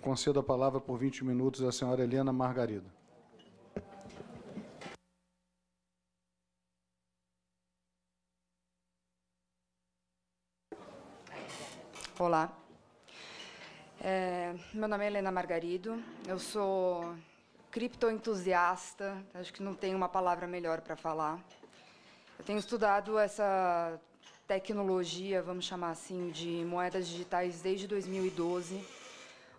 concedo a palavra por 20 minutos à senhora Helena Margarido. Olá. Meu nome é Helena Margarido, eu sou criptoentusiasta, acho que não tem uma palavra melhor para falar. Eu tenho estudado essa tecnologia, vamos chamar assim, de moedas digitais desde 2012,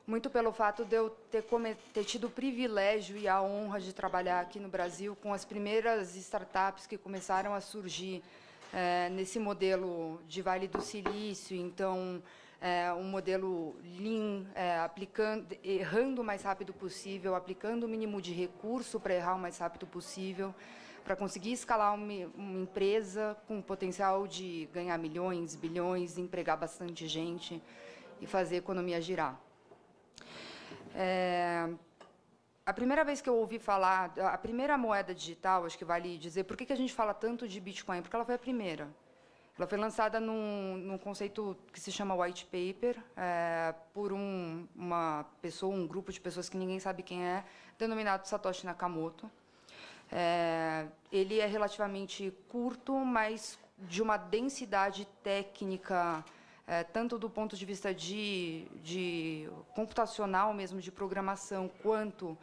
muito pelo fato de eu ter tido o privilégio e a honra de trabalhar aqui no Brasil com as primeiras startups que começaram a surgir nesse modelo de Vale do Silício. Então, um modelo Lean, errando o mais rápido possível, aplicando o mínimo de recurso para errar o mais rápido possível, para conseguir escalar uma empresa com potencial de ganhar milhões, bilhões, empregar bastante gente e fazer a economia girar. A primeira vez que eu ouvi falar, a primeira moeda digital, acho que vale dizer, por que a gente fala tanto de Bitcoin? Porque ela foi a primeira. Ela foi lançada num conceito que se chama white paper, por uma pessoa, um grupo de pessoas que ninguém sabe quem é, denominado Satoshi Nakamoto. Ele é relativamente curto, mas de uma densidade técnica, tanto do ponto de vista de computacional mesmo, de programação, quanto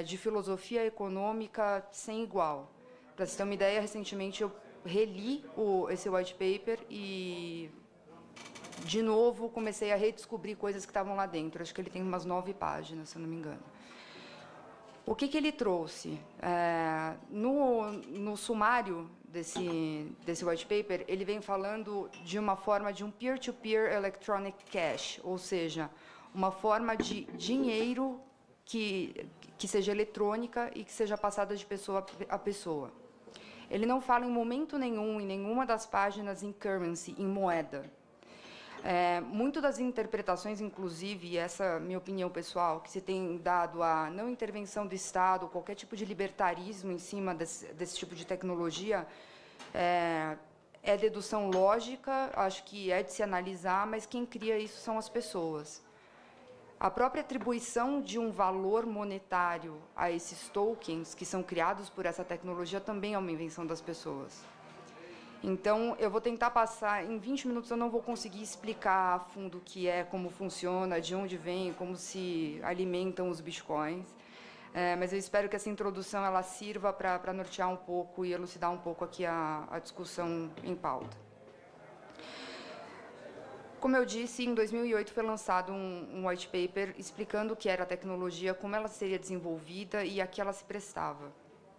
de filosofia econômica, sem igual. Para você ter uma ideia, recentemente eu reli esse white paper e, de novo, comecei a redescobrir coisas que estavam lá dentro. Acho que ele tem umas 9 páginas, se eu não me engano. O que ele trouxe? No sumário desse white paper, ele vem falando de uma forma de um peer-to-peer electronic cash, ou seja, uma forma de dinheiro que seja eletrônica e que seja passada de pessoa a pessoa. Ele não fala em momento nenhum, em nenhuma das páginas, em currency, em moeda. Muito das interpretações, inclusive, e essa é a minha opinião pessoal, que se tem dado a não intervenção do Estado, qualquer tipo de libertarismo em cima desse tipo de tecnologia, é dedução lógica, acho que é de se analisar, mas quem cria isso são as pessoas. A própria atribuição de um valor monetário a esses tokens que são criados por essa tecnologia também é uma invenção das pessoas. Então, eu vou tentar passar, em 20 minutos eu não vou conseguir explicar a fundo o que é, como funciona, de onde vem, como se alimentam os bitcoins, mas eu espero que essa introdução ela sirva para nortear um pouco e elucidar um pouco aqui a discussão em pauta. Como eu disse, em 2008 foi lançado um white paper explicando o que era a tecnologia, como ela seria desenvolvida e a que ela se prestava.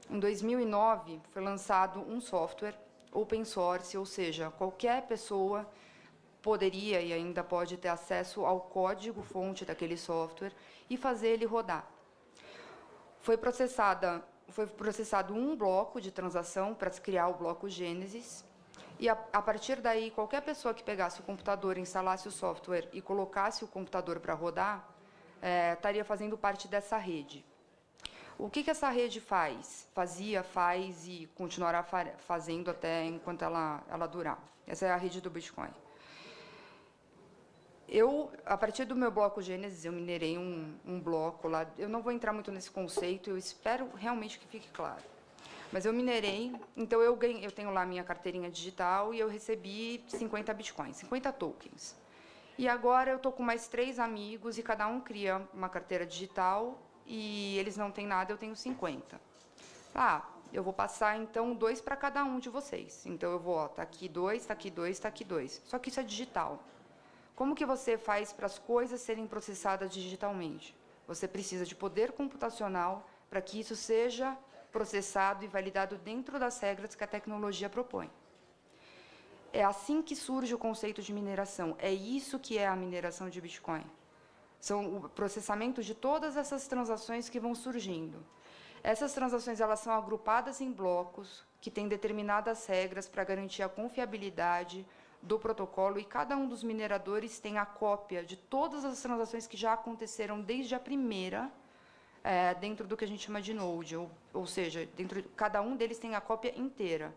Em 2009 foi lançado um software open source, ou seja, qualquer pessoa poderia e ainda pode ter acesso ao código-fonte daquele software e fazer ele rodar. Foi processado um bloco de transação para se criar o bloco Gênesis, e, a partir daí, qualquer pessoa que pegasse o computador, instalasse o software e colocasse o computador para rodar, estaria fazendo parte dessa rede. O que essa rede faz? Faz e continuará fazendo até enquanto ela durar. Essa é a rede do Bitcoin. A partir do meu bloco Gênesis, eu minerei um bloco lá. Eu não vou entrar muito nesse conceito, eu espero realmente que fique claro. Mas eu minerei, então eu tenho lá a minha carteirinha digital e eu recebi 50 bitcoins, 50 tokens. E agora eu estou com mais 3 amigos e cada um cria uma carteira digital e eles não têm nada, eu tenho 50. Eu vou passar, então, 2 para cada um de vocês. Então, eu vou, tá aqui 2, tá aqui 2, tá aqui 2. Só que isso é digital. Como que você faz para as coisas serem processadas digitalmente? Você precisa de poder computacional para que isso seja processado e validado dentro das regras que a tecnologia propõe. É assim que surge o conceito de mineração. É isso que é a mineração de Bitcoin. São o processamento de todas essas transações que vão surgindo. Essas transações elas são agrupadas em blocos que têm determinadas regras para garantir a confiabilidade do protocolo e cada um dos mineradores tem a cópia de todas as transações que já aconteceram desde a primeira, dentro do que a gente chama de node, ou seja, cada um deles tem a cópia inteira.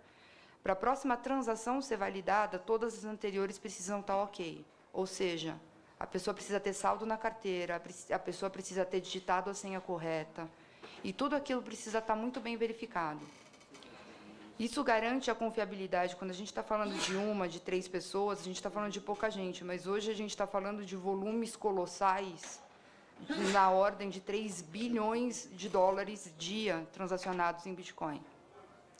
Para a próxima transação ser validada, todas as anteriores precisam estar ok. Ou seja, A pessoa precisa ter saldo na carteira, a pessoa precisa ter digitado a senha correta. E tudo aquilo precisa estar muito bem verificado. Isso garante a confiabilidade. Quando a gente está falando de de 3 pessoas, a gente está falando de pouca gente, mas hoje a gente está falando de volumes colossais, na ordem de 3 bilhões de dólares dia transacionados em Bitcoin.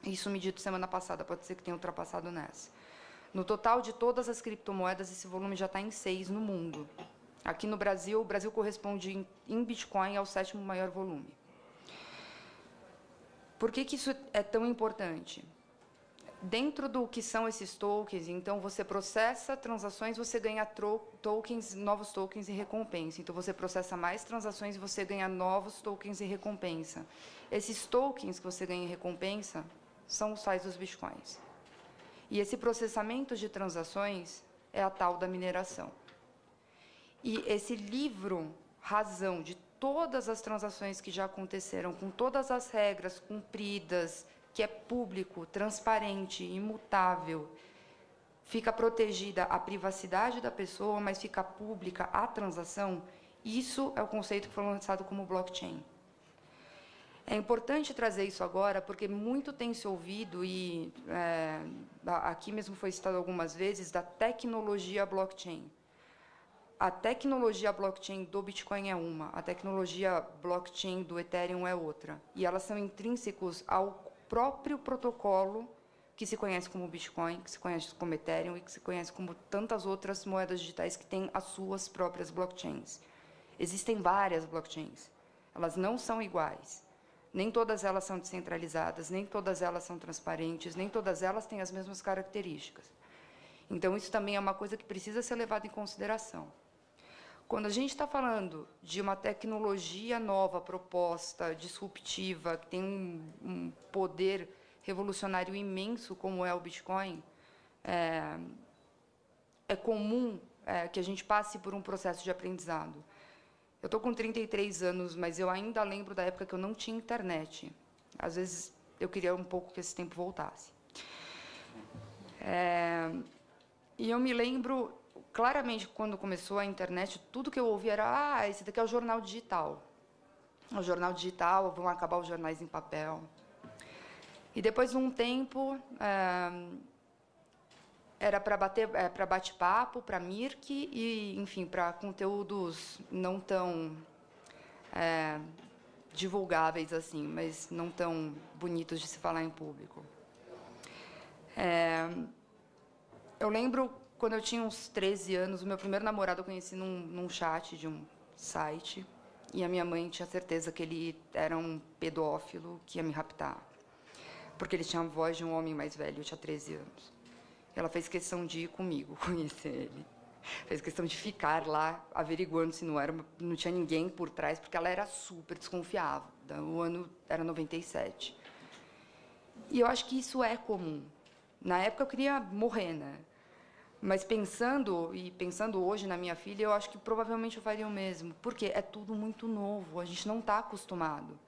Isso medido semana passada, pode ser que tenha ultrapassado nessa. No total de todas as criptomoedas, esse volume já está em 6 no mundo. Aqui no Brasil, o Brasil corresponde em Bitcoin ao 7º maior volume. Por que isso é tão importante? Dentro do que são esses tokens, então, você processa transações, você ganha tokens, novos tokens e recompensa. Então, você processa mais transações e você ganha novos tokens e recompensa. Esses tokens que você ganha em recompensa são os tais dos Bitcoins. E esse processamento de transações é a tal da mineração. E esse livro, razão de todas as transações que já aconteceram, com todas as regras cumpridas, que é público, transparente, imutável, fica protegida a privacidade da pessoa, mas fica pública a transação, isso é o conceito que foi lançado como blockchain. É importante trazer isso agora, porque muito tem se ouvido, e aqui mesmo foi citado algumas vezes, da tecnologia blockchain. A tecnologia blockchain do Bitcoin é uma, a tecnologia blockchain do Ethereum é outra. E elas são intrínsecos ao próprio protocolo que se conhece como Bitcoin, que se conhece como Ethereum e que se conhece como tantas outras moedas digitais que têm as suas próprias blockchains. Existem várias blockchains. Elas não são iguais. Nem todas elas são descentralizadas, nem todas elas são transparentes, nem todas elas têm as mesmas características. Então, isso também é uma coisa que precisa ser levada em consideração. Quando a gente está falando de uma tecnologia nova, proposta, disruptiva, que tem um poder revolucionário imenso, como é o Bitcoin, é comum que a gente passe por um processo de aprendizado. Eu estou com 33 anos, mas eu ainda lembro da época que eu não tinha internet. Às vezes, eu queria um pouco que esse tempo voltasse. E eu me lembro claramente, quando começou a internet, tudo que eu ouvia era: esse daqui é o jornal digital. O jornal digital, vão acabar os jornais em papel. E depois de um tempo, era para bate-papo, para Mirk e, enfim, para conteúdos não tão divulgáveis assim, mas não tão bonitos de se falar em público. Eu lembro, quando eu tinha uns 13 anos, o meu primeiro namorado eu conheci num chat de um site, e a minha mãe tinha certeza que ele era um pedófilo que ia me raptar, porque ele tinha a voz de um homem mais velho, eu tinha 13 anos. Ela fez questão de ir comigo conhecer ele. Fez questão de ficar lá, averiguando se não tinha ninguém por trás, porque ela era super desconfiável. O ano era 97. E eu acho que isso é comum. Na época, eu queria morrer, né? Mas pensando hoje na minha filha, eu acho que provavelmente eu faria o mesmo. Porque é tudo muito novo, a gente não está acostumado.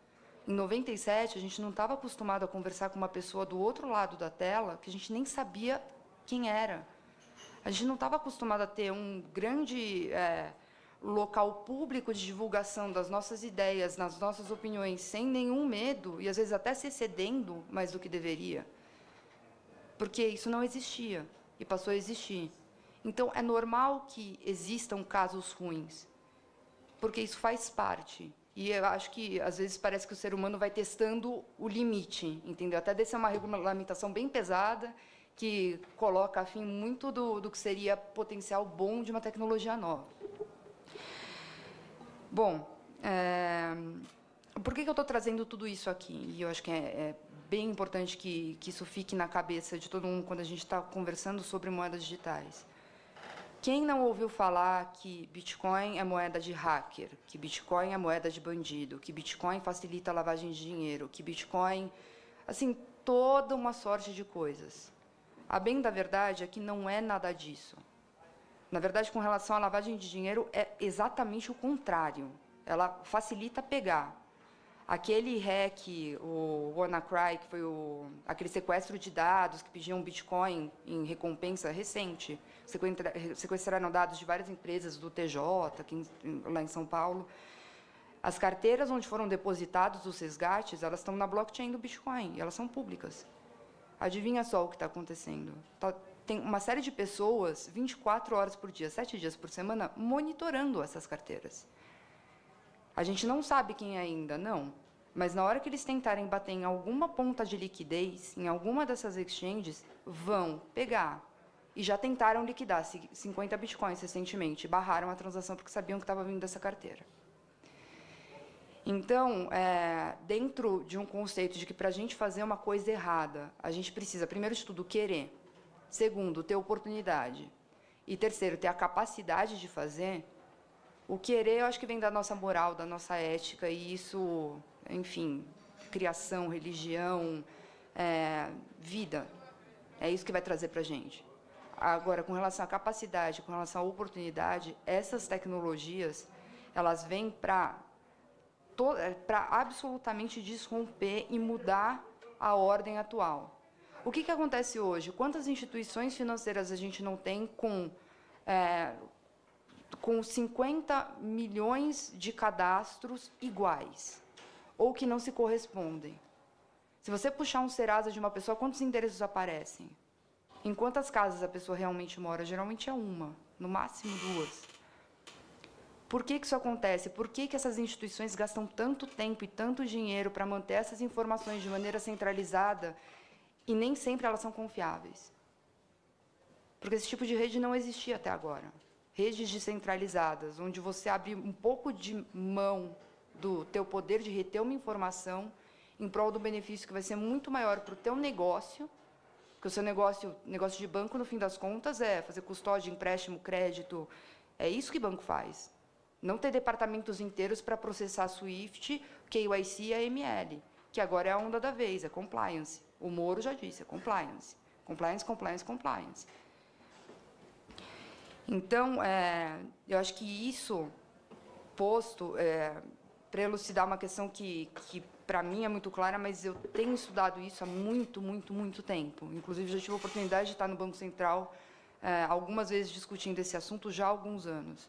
Em 97, a gente não estava acostumado a conversar com uma pessoa do outro lado da tela, que a gente nem sabia quem era. A gente não estava acostumado a ter um grande local público de divulgação das nossas ideias, das nossas opiniões, sem nenhum medo, e às vezes até se excedendo mais do que deveria. Porque isso não existia, e passou a existir. Então, é normal que existam casos ruins, porque isso faz parte. E eu acho que, às vezes, parece que o ser humano vai testando o limite, entendeu? Até dessa é uma regulamentação bem pesada, que coloca a fim muito do que seria potencial bom de uma tecnologia nova. Bom, por que eu estou trazendo tudo isso aqui? E eu acho que é bem importante que isso fique na cabeça de todo mundo quando a gente está conversando sobre moedas digitais. Quem não ouviu falar que Bitcoin é moeda de hacker, que Bitcoin é moeda de bandido, que Bitcoin facilita a lavagem de dinheiro, que Bitcoin... Assim, toda uma sorte de coisas. A bem da verdade é que não é nada disso. Na verdade, com relação à lavagem de dinheiro, é exatamente o contrário. Ela facilita pegar. Aquele hack, o WannaCry, que foi aquele sequestro de dados que pediam Bitcoin em recompensa recente, sequestraram dados de várias empresas do TJ, lá em São Paulo. As carteiras onde foram depositados os resgates, elas estão na blockchain do Bitcoin, e elas são públicas. Adivinha só o que está acontecendo? Tem uma série de pessoas, 24 horas por dia, 7 dias por semana, monitorando essas carteiras. A gente não sabe quem é ainda, não. Mas, na hora que eles tentarem bater em alguma ponta de liquidez, em alguma dessas exchanges, vão pegar. E já tentaram liquidar 50 bitcoins recentemente. Barraram a transação porque sabiam que estava vindo dessa carteira. Então, dentro de um conceito de que, para a gente fazer uma coisa errada, a gente precisa, primeiro de tudo, querer. Segundo, ter oportunidade. E terceiro, ter a capacidade de fazer. O querer, eu acho que vem da nossa moral, da nossa ética, e isso, enfim, criação, religião, vida. É isso que vai trazer para a gente. Agora, com relação à capacidade, com relação à oportunidade, essas tecnologias, elas vêm para absolutamente desromper e mudar a ordem atual. O que acontece hoje? Quantas instituições financeiras a gente não tem com 50 milhões de cadastros iguais, ou que não se correspondem? Se você puxar um Serasa de uma pessoa, quantos endereços aparecem? Em quantas casas a pessoa realmente mora? Geralmente é uma, no máximo 2. Por que isso acontece? Por que essas instituições gastam tanto tempo e tanto dinheiro para manter essas informações de maneira centralizada e nem sempre elas são confiáveis? Porque esse tipo de rede não existia até agora. Redes descentralizadas, onde você abre um pouco de mão do teu poder de reter uma informação em prol do benefício que vai ser muito maior para o teu negócio, porque o seu negócio de banco, no fim das contas, é fazer custódia, empréstimo, crédito. É isso que banco faz. Não ter departamentos inteiros para processar SWIFT, KYC e AML, que agora é a onda da vez, é compliance. O Moro já disse, é compliance. Compliance, compliance, compliance. Então, eu acho que isso, posto, para elucidar uma questão que para mim é muito clara, mas eu tenho estudado isso há muito, muito, muito tempo. Inclusive, já tive a oportunidade de estar no Banco Central algumas vezes discutindo esse assunto já há alguns anos.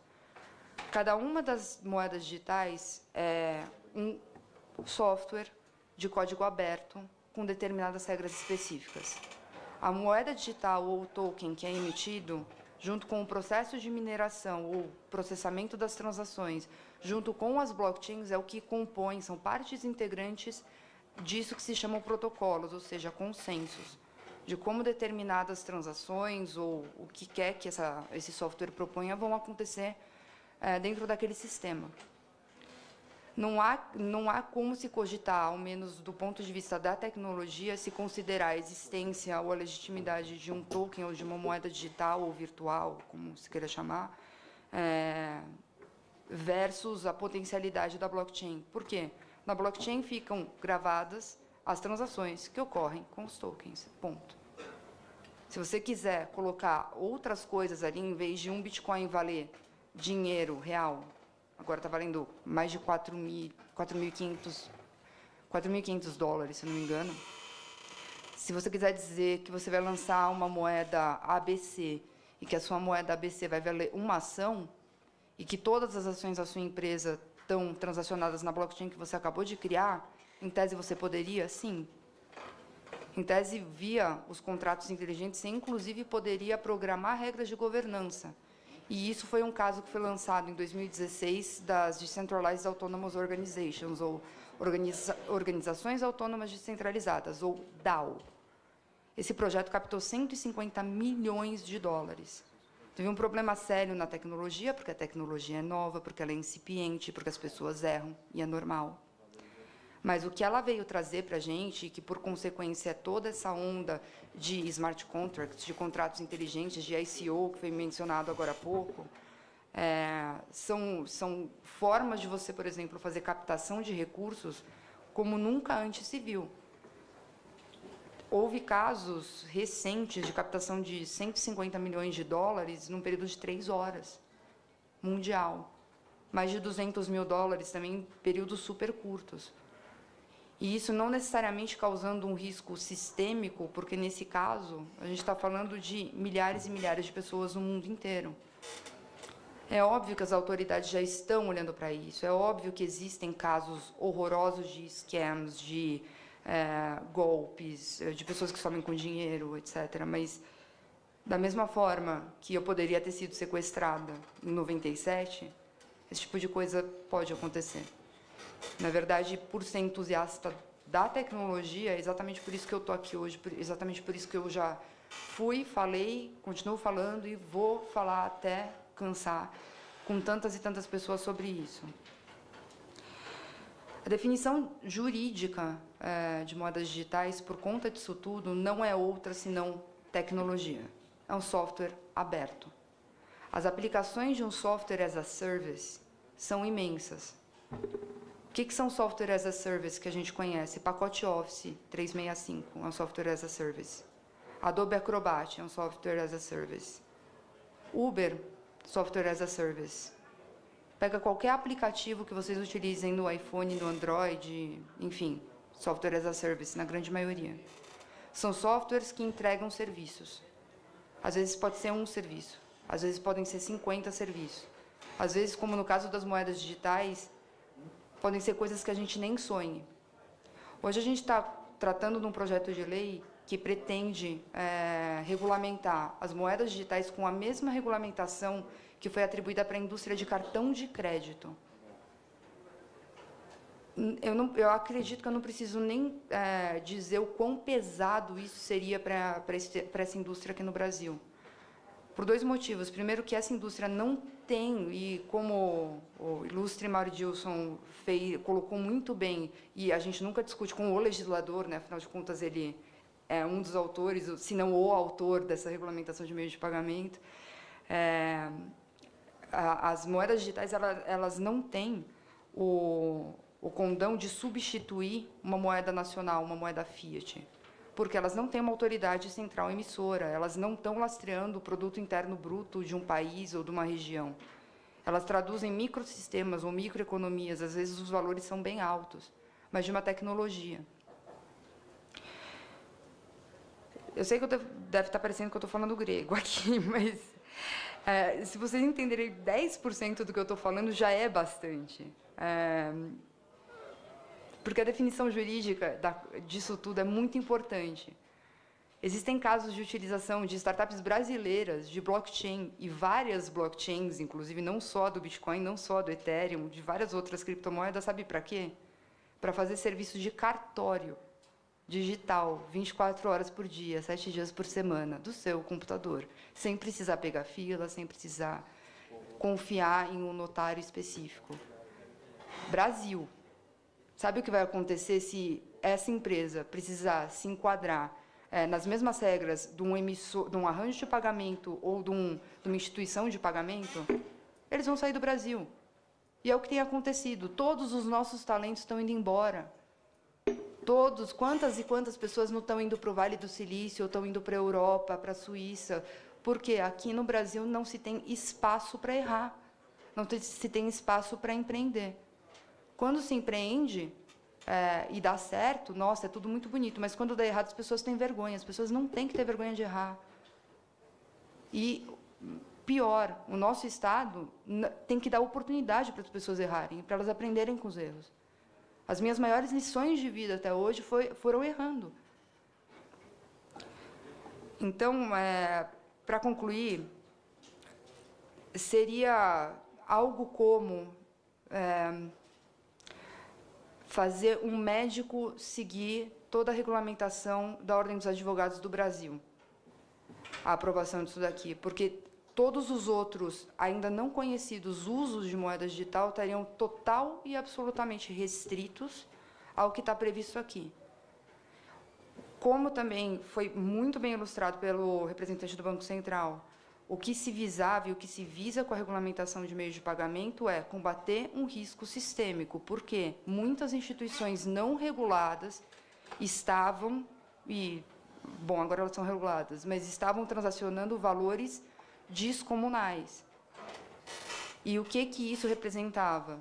Cada uma das moedas digitais é um software de código aberto com determinadas regras específicas. A moeda digital ou token que é emitido, junto com o processo de mineração ou processamento das transações, junto com as blockchains, é o que compõe, são partes integrantes disso que se chamam protocolos, ou seja, consensos, de como determinadas transações ou o que quer que esse software proponha vão acontecer dentro daquele sistema. Não há como se cogitar, ao menos do ponto de vista da tecnologia, se considerar a existência ou a legitimidade de um token ou de uma moeda digital ou virtual, como se queira chamar, versus a potencialidade da blockchain. Por quê? Na blockchain ficam gravadas as transações que ocorrem com os tokens. Ponto. Se você quiser colocar outras coisas ali, em vez de um Bitcoin valer dinheiro real, agora está valendo mais de 4.500 dólares, se não me engano. Se você quiser dizer que você vai lançar uma moeda ABC e que a sua moeda ABC vai valer uma ação e que todas as ações da sua empresa estão transacionadas na blockchain que você acabou de criar, em tese você poderia? Sim. Em tese, via os contratos inteligentes, você inclusive poderia programar regras de governança. E isso foi um caso que foi lançado em 2016 das Decentralized Autonomous Organizations, ou Organizações Autônomas Descentralizadas, ou DAO. Esse projeto captou 150 milhões de dólares. Teve um problema sério na tecnologia, porque a tecnologia é nova, porque ela é incipiente, porque as pessoas erram, e é normal. Mas o que ela veio trazer para a gente, que por consequência é toda essa onda de smart contracts, de contratos inteligentes, de ICO, que foi mencionado agora há pouco, são formas de você, por exemplo, fazer captação de recursos como nunca antes se viu. Houve casos recentes de captação de 150 milhões de dólares num período de 3 horas, mundial. Mais de 200 mil dólares também em períodos super curtos. E isso não necessariamente causando um risco sistêmico, porque, nesse caso, a gente está falando de milhares e milhares de pessoas no mundo inteiro. É óbvio que as autoridades já estão olhando para isso, é óbvio que existem casos horrorosos de scams, de golpes, de pessoas que somem com dinheiro, etc. Mas, da mesma forma que eu poderia ter sido sequestrada em 97, esse tipo de coisa pode acontecer. Na verdade, por ser entusiasta da tecnologia, é exatamente por isso que eu estou aqui hoje, exatamente por isso que eu já fui, falei, continuo falando e vou falar até cansar com tantas e tantas pessoas sobre isso. A definição jurídica de moedas digitais, por conta disso tudo, não é outra senão tecnologia. É um software aberto. As aplicações de um software as a service são imensas. O que são software as a service que a gente conhece? Pacote Office 365 é um software as a service. Adobe Acrobat é um software as a service. Uber, software as a service. Pega qualquer aplicativo que vocês utilizem no iPhone, no Android, enfim, software as a service, na grande maioria. São softwares que entregam serviços. Às vezes pode ser um serviço, às vezes podem ser 50 serviços. Às vezes, como no caso das moedas digitais, podem ser coisas que a gente nem sonhe. Hoje a gente está tratando de um projeto de lei que pretende regulamentar as moedas digitais com a mesma regulamentação que foi atribuída para a indústria de cartão de crédito. Eu acredito que eu não preciso nem dizer o quão pesado isso seria para essa indústria aqui no Brasil. Por dois motivos. Primeiro, que essa indústria não tem, e como o ilustre Mauro Dilson colocou muito bem, e a gente nunca discute com o legislador, né, afinal de contas ele é um dos autores, se não o autor dessa regulamentação de meios de pagamento, as moedas digitais elas não têm o condão de substituir uma moeda nacional, uma moeda fiat, porque elas não têm uma autoridade central emissora, elas não estão lastreando o produto interno bruto de um país ou de uma região. Elas traduzem microsistemas ou microeconomias, às vezes os valores são bem altos, mas de uma tecnologia. Eu sei que deve estar parecendo que eu estou falando grego aqui, mas se vocês entenderem 10% do que eu estou falando, já é bastante. Porque a definição jurídica disso tudo é muito importante. Existem casos de utilização de startups brasileiras de blockchain, e várias blockchains, inclusive não só do Bitcoin, não só do Ethereum, de várias outras criptomoedas, sabe para quê? Para fazer serviços de cartório digital, 24 horas por dia, 7 dias por semana, do seu computador, sem precisar pegar fila, sem precisar confiar em um notário específico. Brasil. Sabe o que vai acontecer se essa empresa precisar se enquadrar nas mesmas regras de um arranjo de pagamento ou de uma instituição de pagamento? Eles vão sair do Brasil. E é o que tem acontecido. Todos os nossos talentos estão indo embora. Todos, quantas e quantas pessoas não estão indo para o Vale do Silício, ou estão indo para a Europa, para a Suíça, porque aqui no Brasil não se tem espaço para errar, não se tem espaço para empreender. Quando se empreende e dá certo, nossa, é tudo muito bonito, mas quando dá errado, as pessoas têm vergonha, as pessoas não têm que ter vergonha de errar. E, pior, o nosso Estado tem que dar oportunidade para as pessoas errarem, para elas aprenderem com os erros. As minhas maiores lições de vida até hoje foram errando. Então, para concluir, seria algo como fazer um médico seguir toda a regulamentação da Ordem dos Advogados do Brasil, a aprovação disso daqui, porque todos os outros, ainda não conhecidos usos de moeda digital estariam total e absolutamente restritos ao que está previsto aqui. Como também foi muito bem ilustrado pelo representante do Banco Central, o que se visava e o que se visa com a regulamentação de meios de pagamento é combater um risco sistêmico, porque muitas instituições não reguladas estavam, bom, agora elas são reguladas, mas estavam transacionando valores descomunais. E o que isso representava?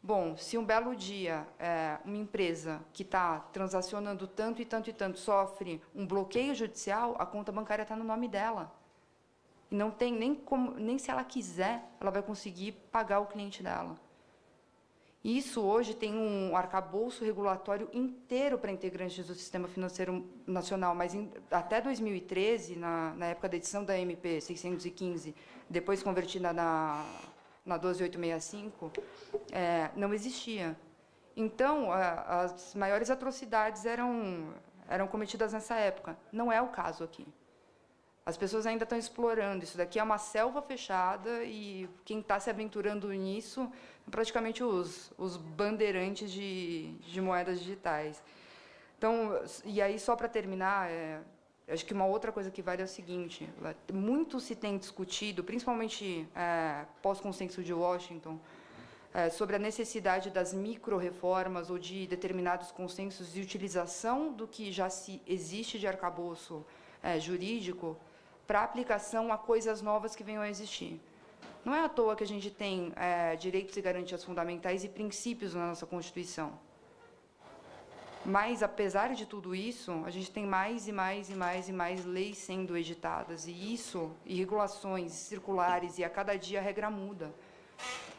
Bom, se um belo dia uma empresa que está transacionando tanto e tanto e tanto sofre um bloqueio judicial, a conta bancária está no nome dela. E não tem nem se ela quiser, ela vai conseguir pagar o cliente dela. Isso hoje tem um arcabouço regulatório inteiro para integrantes do Sistema Financeiro Nacional, mas até 2013, na época da edição da MP 615, depois convertida na 12865, não existia. Então, as maiores atrocidades eram cometidas nessa época. Não é o caso aqui. As pessoas ainda estão explorando. Isso daqui é uma selva fechada e quem está se aventurando nisso são praticamente os bandeirantes de moedas digitais. Então, e aí, só para terminar, acho que uma outra coisa que vale é o seguinte: muito se tem discutido, principalmente pós-consenso de Washington, sobre a necessidade das micro-reformas ou de determinados consensos de utilização do que já existe de arcabouço jurídico para aplicação a coisas novas que venham a existir. Não é à toa que a gente tem direitos e garantias fundamentais e princípios na nossa Constituição. Mas, apesar de tudo isso, a gente tem mais e mais e mais e mais leis sendo editadas. E regulações circulares, e a cada dia a regra muda.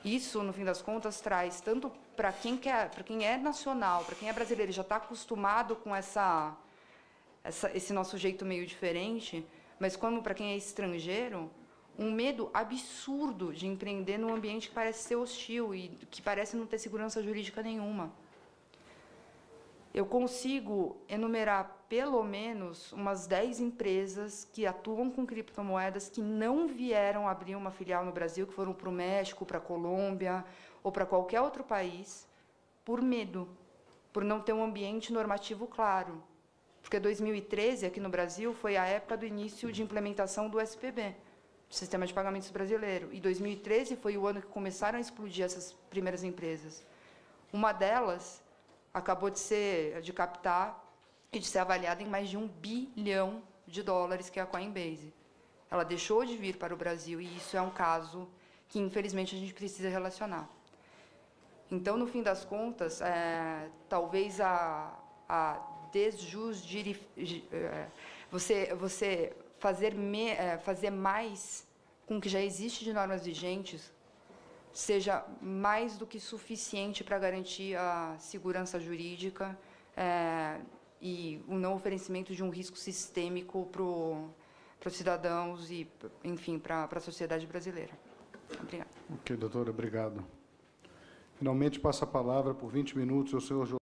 Isso, no fim das contas, traz tanto para quem é nacional, para quem é brasileiro e já está acostumado com esse nosso jeito meio diferente, mas como para quem é estrangeiro, um medo absurdo de empreender num ambiente que parece ser hostil e que parece não ter segurança jurídica nenhuma. Eu consigo enumerar, pelo menos, umas 10 empresas que atuam com criptomoedas que não vieram abrir uma filial no Brasil, que foram para o México, para a Colômbia ou para qualquer outro país, por medo, por não ter um ambiente normativo claro. Porque 2013, aqui no Brasil, foi a época do início de implementação do SPB, Sistema de Pagamentos Brasileiro. E 2013 foi o ano que começaram a explodir essas primeiras empresas. Uma delas acabou de captar e de ser avaliada em mais de $1 bilhão, que é a Coinbase. Ela deixou de vir para o Brasil e isso é um caso que, infelizmente, a gente precisa relacionar. Então, no fim das contas, talvez você fazer mais com o que já existe de normas vigentes seja mais do que suficiente para garantir a segurança jurídica e o não oferecimento de um risco sistêmico para os cidadãos e, enfim, para a sociedade brasileira. Obrigada. Ok, doutora, obrigado. Finalmente, passa a palavra por 20 minutos ao senhor